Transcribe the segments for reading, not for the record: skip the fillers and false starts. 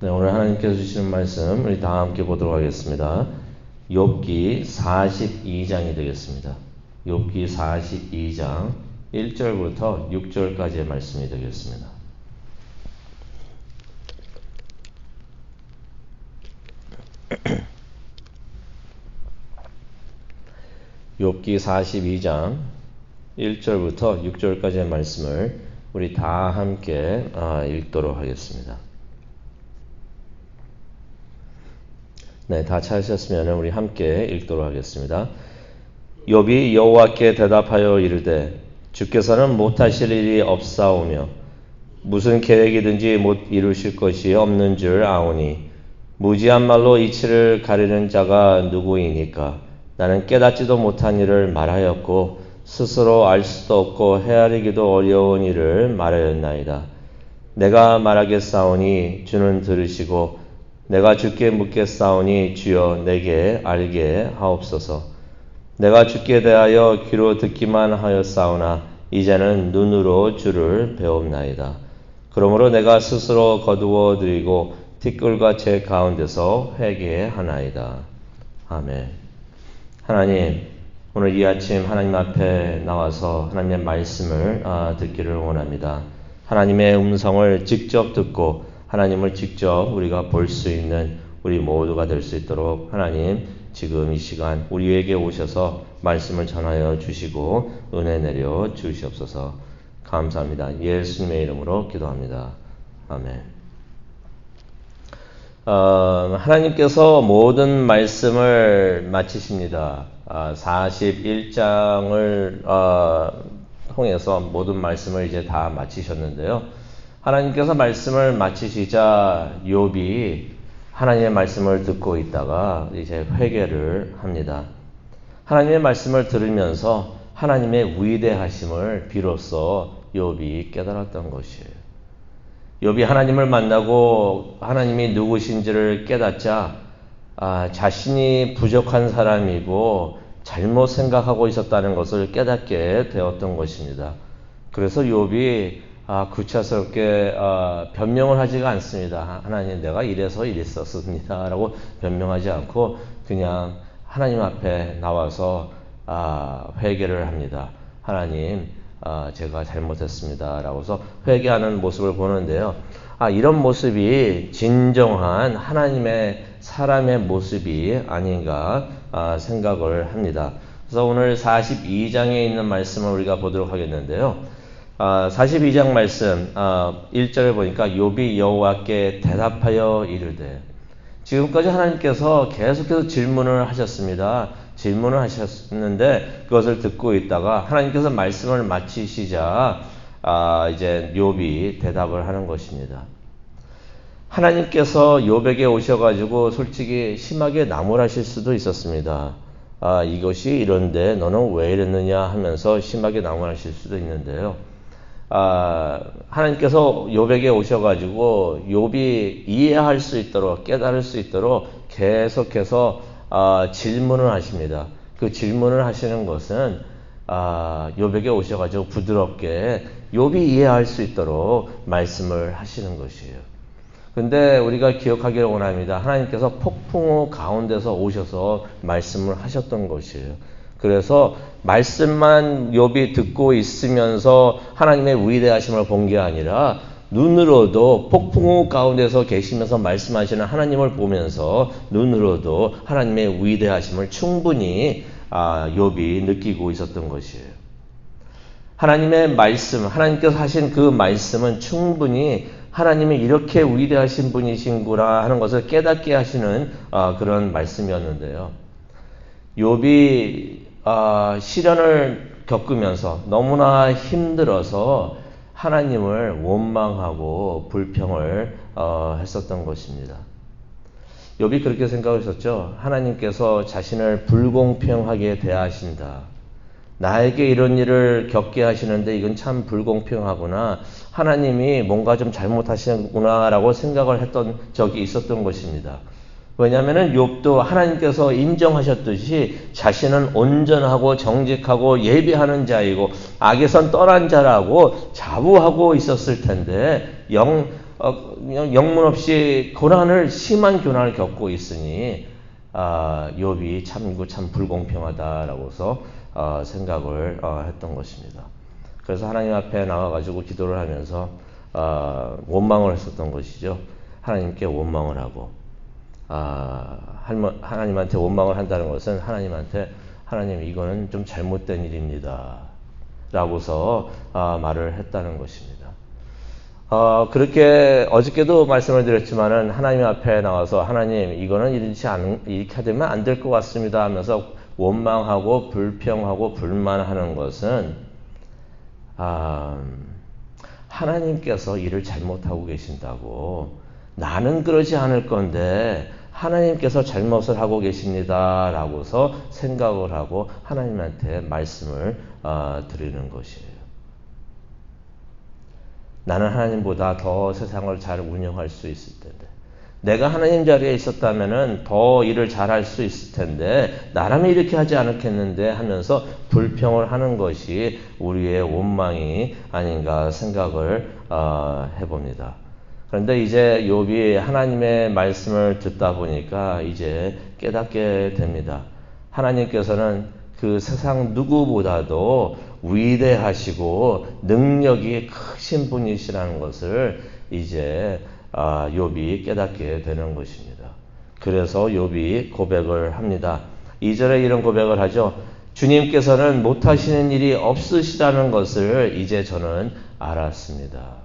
네, 오늘 하나님께서 주시는 말씀 우리 다 함께 보도록 하겠습니다. 욥기 42장이 되겠습니다. 욥기 42장 1절부터 6절까지의 말씀이 되겠습니다. 욥기 42장 1절부터 6절까지의 말씀을 우리 다 함께 읽도록 하겠습니다. 네, 다 찾으셨으면 우리 함께 읽도록 하겠습니다. 욥이 여호와께 대답하여 이르되 주께서는 못하실 일이 없사오며 무슨 계획이든지 못 이루실 것이 없는 줄 아오니 무지한 말로 이치를 가리는 자가 누구이니까. 나는 깨닫지도 못한 일을 말하였고 스스로 알 수도 없고 헤아리기도 어려운 일을 말하였나이다. 내가 말하겠사오니 주는 들으시고 내가 주께 묻겠사오니 주여 내게 알게 하옵소서. 내가 주께 대하여 귀로 듣기만 하였사오나 이제는 눈으로 주를 배웁나이다. 그러므로 내가 스스로 거두어 드리고 티끌과 제 가운데서 회개하나이다. 아멘. 하나님, 오늘 이 아침 하나님 앞에 나와서 하나님의 말씀을 듣기를 원합니다. 하나님의 음성을 직접 듣고 하나님을 직접 우리가 볼 수 있는 우리 모두가 될 수 있도록 하나님 지금 이 시간 우리에게 오셔서 말씀을 전하여 주시고 은혜 내려 주시옵소서. 감사합니다. 예수님의 이름으로 기도합니다. 아멘. 하나님께서 모든 말씀을 마치십니다. 41장을 통해서 모든 말씀을 이제 다 마치셨는데요. 하나님께서 말씀을 마치시자 욥이 하나님의 말씀을 듣고 있다가 이제 회개를 합니다. 하나님의 말씀을 들으면서 하나님의 위대하심을 비로소 욥이 깨달았던 것이에요. 욥이 하나님을 만나고 하나님이 누구신지를 깨닫자 자신이 부족한 사람이고 잘못 생각하고 있었다는 것을 깨닫게 되었던 것입니다. 그래서 욥이 구차스럽게 변명을 하지가 않습니다. 하나님, 내가 이래서 이랬었습니다 라고 변명하지 않고 그냥 하나님 앞에 나와서 회개를 합니다. 하나님, 제가 잘못했습니다 라고서 회개하는 모습을 보는데요. 이런 모습이 진정한 하나님의 사람의 모습이 아닌가 생각을 합니다. 그래서 오늘 42장에 있는 말씀을 우리가 보도록 하겠는데요. 42장 말씀 1절에 보니까 욥이 여호와께 대답하여 이르되, 지금까지 하나님께서 계속해서 질문을 하셨습니다. 질문을 하셨는데 그것을 듣고 있다가 하나님께서 말씀을 마치시자 이제 욥이 대답을 하는 것입니다. 하나님께서 욥에게 오셔가지고 솔직히 심하게 나무라실 수도 있었습니다. 이것이 이런데 너는 왜 이랬느냐 하면서 심하게 나무라실 수도 있는데요. 하나님께서 욥에게 오셔가지고 욥이 이해할 수 있도록 깨달을 수 있도록 계속해서 질문을 하십니다. 그 질문을 하시는 것은 욥에게 오셔가지고 부드럽게 욥이 이해할 수 있도록 말씀을 하시는 것이에요. 근데 우리가 기억하기를 원합니다. 하나님께서 폭풍우 가운데서 오셔서 말씀을 하셨던 것이에요. 그래서 말씀만 욥이 듣고 있으면서 하나님의 위대하심을 본 게 아니라 눈으로도 폭풍우 가운데서 계시면서 말씀하시는 하나님을 보면서 눈으로도 하나님의 위대하심을 충분히 욥이 느끼고 있었던 것이에요. 하나님의 말씀, 하나님께서 하신 그 말씀은 충분히 하나님이 이렇게 위대하신 분이신구나 하는 것을 깨닫게 하시는 그런 말씀이었는데요. 욥이 시련을 겪으면서 너무나 힘들어서 하나님을 원망하고 불평을 했었던 것입니다. 욥이 그렇게 생각했었죠. 하나님께서 자신을 불공평하게 대하신다. 나에게 이런 일을 겪게 하시는데 이건 참 불공평하구나. 하나님이 뭔가 좀 잘못하시는구나 라고 생각을 했던 적이 있었던 것입니다. 왜냐하면 욥도 하나님께서 인정하셨듯이 자신은 온전하고 정직하고 예비하는 자이고 악에선 떠난 자라고 자부하고 있었을 텐데 그냥 영문 없이 심한 고난을 겪고 있으니 욥이 이거 참 불공평하다라고서 생각을 했던 것입니다. 그래서 하나님 앞에 나와가지고 기도를 하면서 원망을 했었던 것이죠. 하나님께 원망을 하고 하나님한테 원망을 한다는 것은 하나님 이거는 좀 잘못된 일입니다 라고서 말을 했다는 것입니다. 그렇게 어저께도 말씀을 드렸지만은 하나님 앞에 나와서 하나님 이거는 이렇게 되면 안 될 것 같습니다 하면서 원망하고 불평하고 불만하는 것은 하나님께서 일을 잘못하고 계신다고 나는 그러지 않을 건데 하나님께서 잘못을 하고 계십니다 라고서 생각을 하고 하나님한테 말씀을 드리는 것이에요. 나는 하나님보다 더 세상을 잘 운영할 수 있을 텐데 내가 하나님 자리에 있었다면 더 일을 잘할 수 있을 텐데 나라면 이렇게 하지 않았겠는데 하면서 불평을 하는 것이 우리의 원망이 아닌가 생각을 해봅니다. 그런데 이제 욥이 하나님의 말씀을 듣다 보니까 이제 깨닫게 됩니다. 하나님께서는 그 세상 누구보다도 위대하시고 능력이 크신 분이시라는 것을 이제 욥이 깨닫게 되는 것입니다. 그래서 욥이 고백을 합니다. 2절에 이런 고백을 하죠. 주님께서는 못하시는 일이 없으시다는 것을 이제 저는 알았습니다.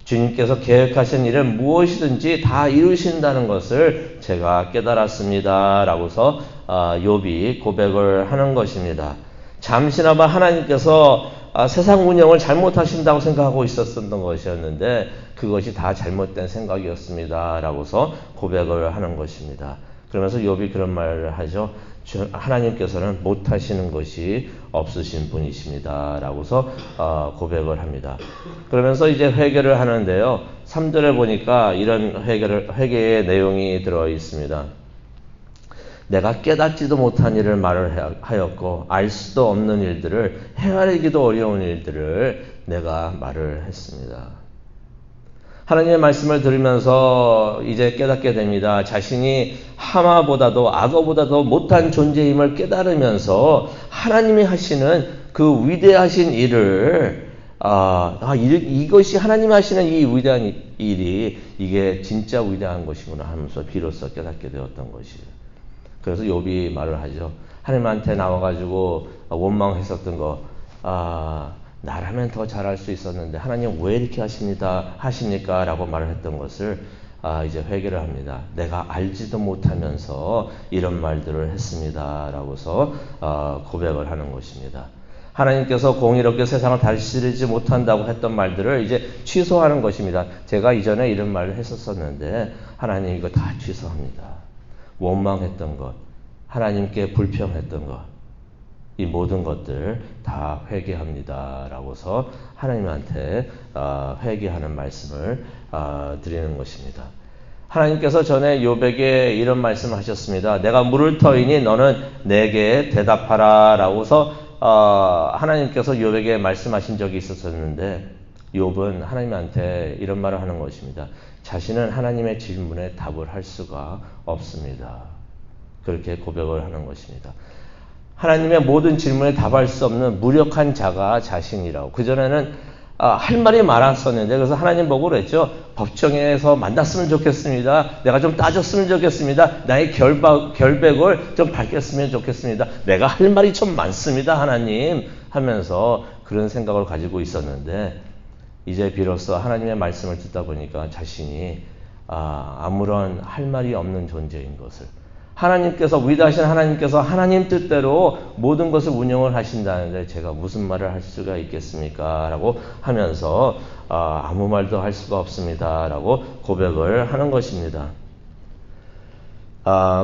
주님께서 계획하신 일은 무엇이든지 다 이루신다는 것을 제가 깨달았습니다. 라고서 욥이 고백을 하는 것입니다. 잠시나마 하나님께서 세상 운영을 잘못하신다고 생각하고 있었던 것이었는데 그것이 다 잘못된 생각이었습니다. 라고서 고백을 하는 것입니다. 그러면서 욥이 그런 말을 하죠. 하나님께서는 못하시는 것이 없으신 분이십니다. 라고서 고백을 합니다. 그러면서 이제 회개를 하는데요. 3절에 보니까 이런 회개의 내용이 들어 있습니다. 내가 깨닫지도 못한 일을 말을 하였고 알 수도 없는 일들을 헤아리기도 어려운 일들을 내가 말을 했습니다. 하나님의 말씀을 들으면서 이제 깨닫게 됩니다. 자신이 하마보다도 악어보다도 못한 존재임을 깨달으면서 하나님이 하시는 그 위대하신 일을 이것이 하나님이 하시는 이 위대한 일이 이게 진짜 위대한 것이구나 하면서 비로소 깨닫게 되었던 것이에요. 그래서 욥이 말을 하죠. 하나님한테 나와가지고 원망했었던 거 나라면 더 잘할 수 있었는데 하나님 왜 이렇게 하십니까? 라고 말을 했던 것을 이제 회개를 합니다. 내가 알지도 못하면서 이런 말들을 했습니다. 라고서 고백을 하는 것입니다. 하나님께서 공의롭게 세상을 다스리지 못한다고 했던 말들을 이제 취소하는 것입니다. 제가 이전에 이런 말을 했었는데 하나님 이거 다 취소합니다. 원망했던 것, 하나님께 불평했던 것, 이 모든 것들 다 회개합니다. 라고서 하나님한테 회개하는 말씀을 드리는 것입니다. 하나님께서 전에 욥에게 이런 말씀을 하셨습니다. 내가 물을 터이니 너는 내게 대답하라. 라고서 하나님께서 욥에게 말씀하신 적이 있었는데 욥은 하나님한테 이런 말을 하는 것입니다. 자신은 하나님의 질문에 답을 할 수가 없습니다. 그렇게 고백을 하는 것입니다. 하나님의 모든 질문에 답할 수 없는 무력한 자가 자신이라고. 그전에는 할 말이 많았었는데 그래서 하나님 보고 그랬죠. 법정에서 만났으면 좋겠습니다. 내가 좀 따졌으면 좋겠습니다. 나의 결백을 좀 밝혔으면 좋겠습니다. 내가 할 말이 좀 많습니다. 하나님 하면서 그런 생각을 가지고 있었는데 이제 비로소 하나님의 말씀을 듣다 보니까 자신이 아무런 할 말이 없는 존재인 것을 하나님께서 위대하신 하나님께서 하나님 뜻대로 모든 것을 운영을 하신다는데 제가 무슨 말을 할 수가 있겠습니까? 라고 하면서 아무 말도 할 수가 없습니다. 라고 고백을 하는 것입니다.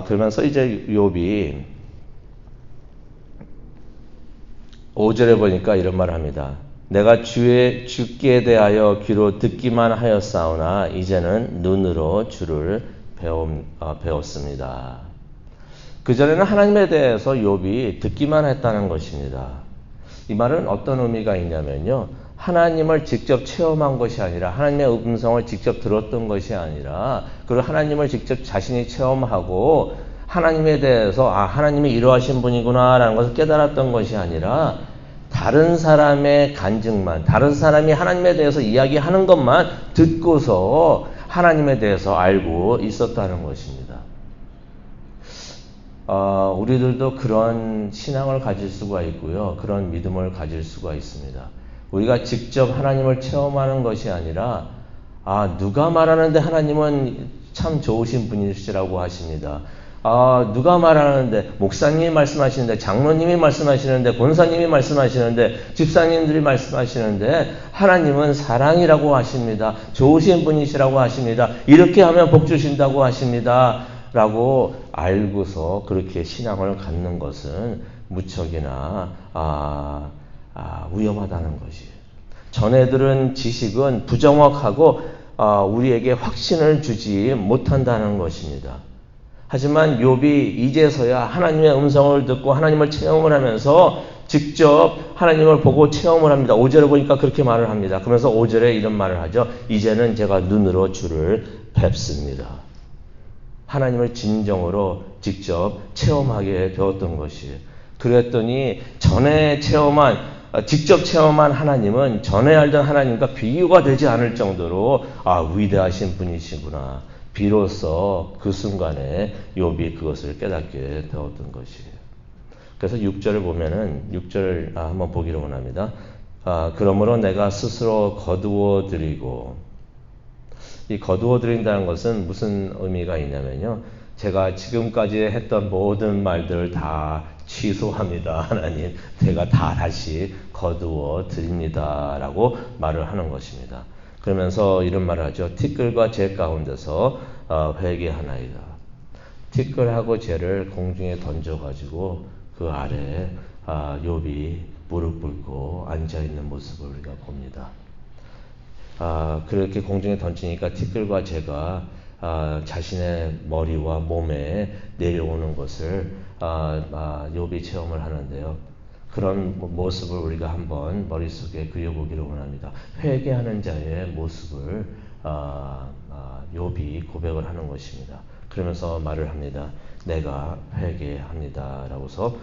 그러면서 이제 욥이 5절에 보니까 이런 말을 합니다. 내가 주께 대하여 귀로 듣기만 하였사오나 이제는 눈으로 주를 배웠습니다. 그전에는 하나님에 대해서 욥이 듣기만 했다는 것입니다. 이 말은 어떤 의미가 있냐면요. 하나님을 직접 체험한 것이 아니라 하나님의 음성을 직접 들었던 것이 아니라 그리고 하나님을 직접 자신이 체험하고 하나님에 대해서 하나님이 이러하신 분이구나 라는 것을 깨달았던 것이 아니라 다른 사람의 간증만, 다른 사람이 하나님에 대해서 이야기하는 것만 듣고서 하나님에 대해서 알고 있었다는 것입니다. 우리들도 그런 신앙을 가질 수가 있고요. 그런 믿음을 가질 수가 있습니다. 우리가 직접 하나님을 체험하는 것이 아니라 누가 말하는데 하나님은 참 좋으신 분이시라고 하십니다. 누가 말하는데 목사님이 말씀하시는데 장로님이 말씀하시는데 권사님이 말씀하시는데 집사님들이 말씀하시는데 하나님은 사랑이라고 하십니다. 좋으신 분이시라고 하십니다. 이렇게 하면 복 주신다고 하십니다. 라고 알고서 그렇게 신앙을 갖는 것은 무척이나 위험하다는 것이에요. 전해들은 지식은 부정확하고 우리에게 확신을 주지 못한다는 것입니다. 하지만 욥이 이제서야 하나님의 음성을 듣고 하나님을 체험을 하면서 직접 하나님을 보고 체험을 합니다. 5절에 보니까 그렇게 말을 합니다. 그러면서 5절에 이런 말을 하죠. 이제는 제가 눈으로 주를 뵙습니다. 하나님을 진정으로 직접 체험하게 되었던 것이에요. 그랬더니 전에 직접 체험한 하나님은 전에 알던 하나님과 비교가 되지 않을 정도로 위대하신 분이시구나. 비로소 그 순간에 욥이 그것을 깨닫게 되었던 것이에요. 그래서 6절을 보면은 6절 한번 보기를 원합니다. 그러므로 내가 스스로 거두어 드리고, 이 거두어 드린다는 것은 무슨 의미가 있냐면요. 제가 지금까지 했던 모든 말들을 다 취소합니다. 하나님, 제가 다 다시 거두어 드립니다. 라고 말을 하는 것입니다. 그러면서 이런 말을 하죠. 티끌과 재 가운데서 회개하나이다. 티끌하고 재를 공중에 던져가지고 그 아래 욥이 무릎 꿇고 앉아있는 모습을 우리가 봅니다. 그렇게 공중에 던지니까 티끌과 재가 자신의 머리와 몸에 내려오는 것을 욥이 체험을 하는데요. 그런 모습을 우리가 한번 머릿속에 그려보기를 원합니다. 회개하는 자의 모습을 욥이 고백을 하는 것입니다. 그러면서 말을 합니다. 내가 회개합니다. 라고서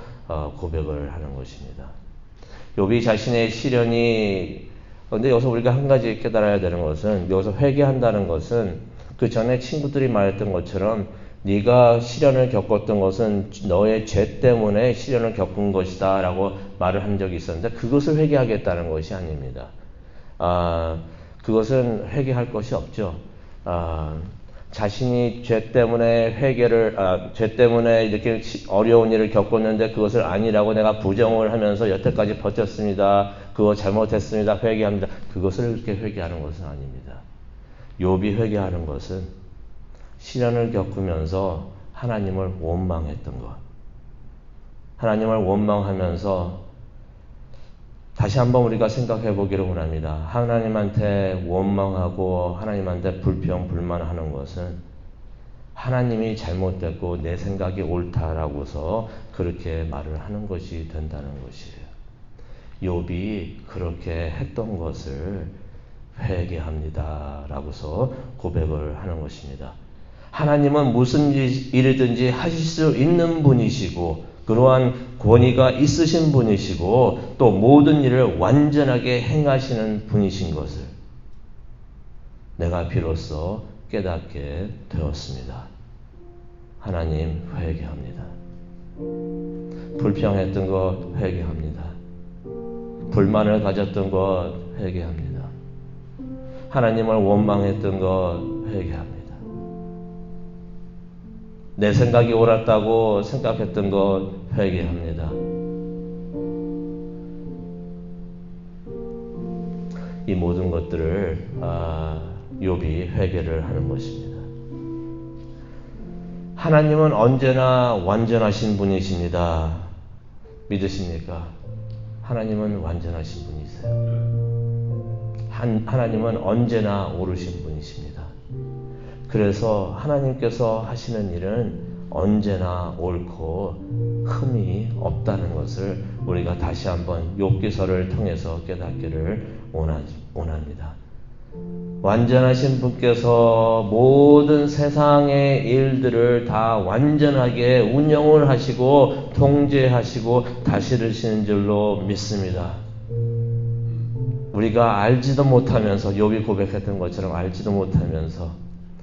고백을 하는 것입니다. 욥이 자신의 시련이, 근데 여기서 우리가 한 가지 깨달아야 되는 것은, 여기서 회개한다는 것은 그 전에 친구들이 말했던 것처럼 네가 시련을 겪었던 것은 너의 죄 때문에 시련을 겪은 것이다 라고 말을 한 적이 있었는데 그것을 회개하겠다는 것이 아닙니다. 그것은 회개할 것이 없죠. 자신이 죄 때문에 죄 때문에 이렇게 어려운 일을 겪었는데 그것을 아니라고 내가 부정을 하면서 여태까지 버텼습니다. 그거 잘못했습니다. 회개합니다. 그것을 그렇게 회개하는 것은 아닙니다. 욥이 회개하는 것은 시련을 겪으면서 하나님을 원망했던 것. 하나님을 원망하면서 다시 한번 우리가 생각해 보기를 원합니다. 하나님한테 원망하고 하나님한테 불평, 불만하는 것은 하나님이 잘못됐고 내 생각이 옳다라고서 그렇게 말을 하는 것이 된다는 것이에요. 욥이 그렇게 했던 것을 회개합니다. 라고서 고백을 하는 것입니다. 하나님은 무슨 일이든지 하실 수 있는 분이시고 그러한 권위가 있으신 분이시고 또 모든 일을 완전하게 행하시는 분이신 것을 내가 비로소 깨닫게 되었습니다. 하나님 회개합니다. 불평했던 것 회개합니다. 불만을 가졌던 것 회개합니다. 하나님을 원망했던 것 회개합니다. 내 생각이 옳았다고 생각했던 것 회개합니다. 이 모든 것들을 욥이 회개를 하는 것입니다. 하나님은 언제나 완전하신 분이십니다. 믿으십니까? 하나님은 완전하신 분이세요. 하나님은 언제나 옳으신 분이십니다. 그래서 하나님께서 하시는 일은 언제나 옳고 흠이 없다는 것을 우리가 다시 한번 욥기서를 통해서 깨닫기를 원합니다. 완전하신 분께서 모든 세상의 일들을 다 완전하게 운영을 하시고 통제하시고 다스리시는 줄로 믿습니다. 우리가 알지도 못하면서 욥이 고백했던 것처럼 알지도 못하면서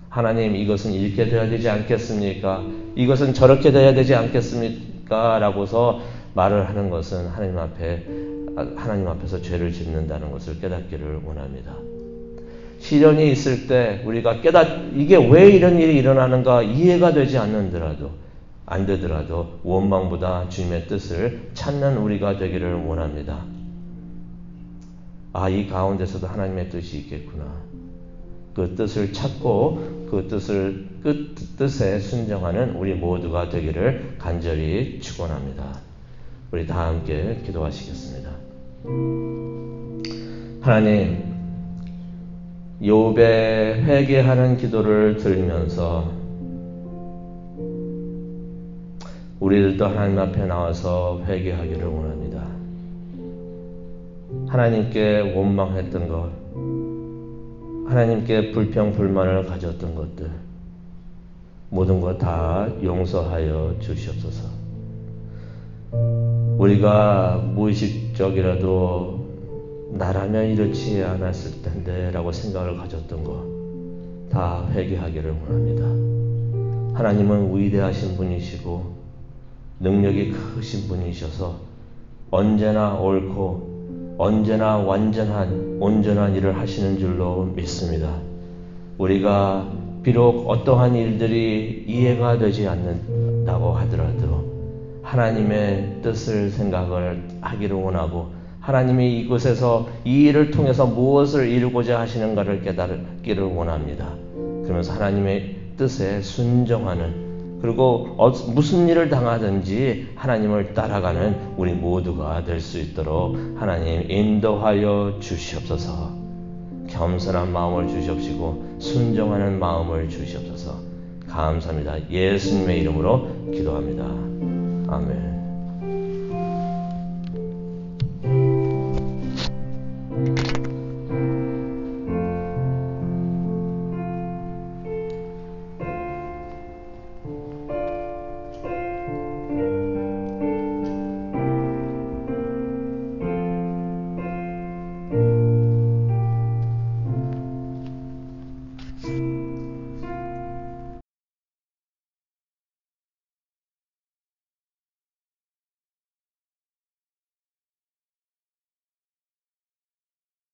하나님 이것은 이렇게 돼야 되지 않겠습니까? 이것은 저렇게 돼야 되지 않겠습니까? 라고서 말을 하는 것은 하나님 앞에서 죄를 짓는다는 것을 깨닫기를 원합니다. 시련이 있을 때 우리가 이게 왜 이런 일이 일어나는가 이해가 되지 안 되더라도 원망보다 주님의 뜻을 찾는 우리가 되기를 원합니다. 이 가운데서도 하나님의 뜻이 있겠구나. 그 뜻을 찾고 그 뜻에 순종하는 우리 모두가 되기를 간절히 축원합니다. 우리 다 함께 기도하시겠습니다. 하나님, 욥의 회개하는 기도를 들으면서 우리들도 하나님 앞에 나와서 회개하기를 원합니다. 하나님께 원망했던 것, 하나님께 불평, 불만을 가졌던 것들, 모든 것 다 용서하여 주시옵소서. 우리가 무의식적이라도 나라면 이렇지 않았을 텐데 라고 생각을 가졌던 것 다 회개하기를 원합니다. 하나님은 위대하신 분이시고 능력이 크신 분이셔서 언제나 옳고 언제나 온전한 일을 하시는 줄로 믿습니다. 우리가 비록 어떠한 일들이 이해가 되지 않는다고 하더라도 하나님의 뜻을 생각을 하기를 원하고 하나님이 이곳에서 이 일을 통해서 무엇을 이루고자 하시는가를 깨닫기를 원합니다. 그러면서 하나님의 뜻에 순종하는, 그리고 무슨 일을 당하든지 하나님을 따라가는 우리 모두가 될 수 있도록 하나님 인도하여 주시옵소서. 겸손한 마음을 주시옵시고 순종하는 마음을 주시옵소서. 감사합니다. 예수님의 이름으로 기도합니다. 아멘.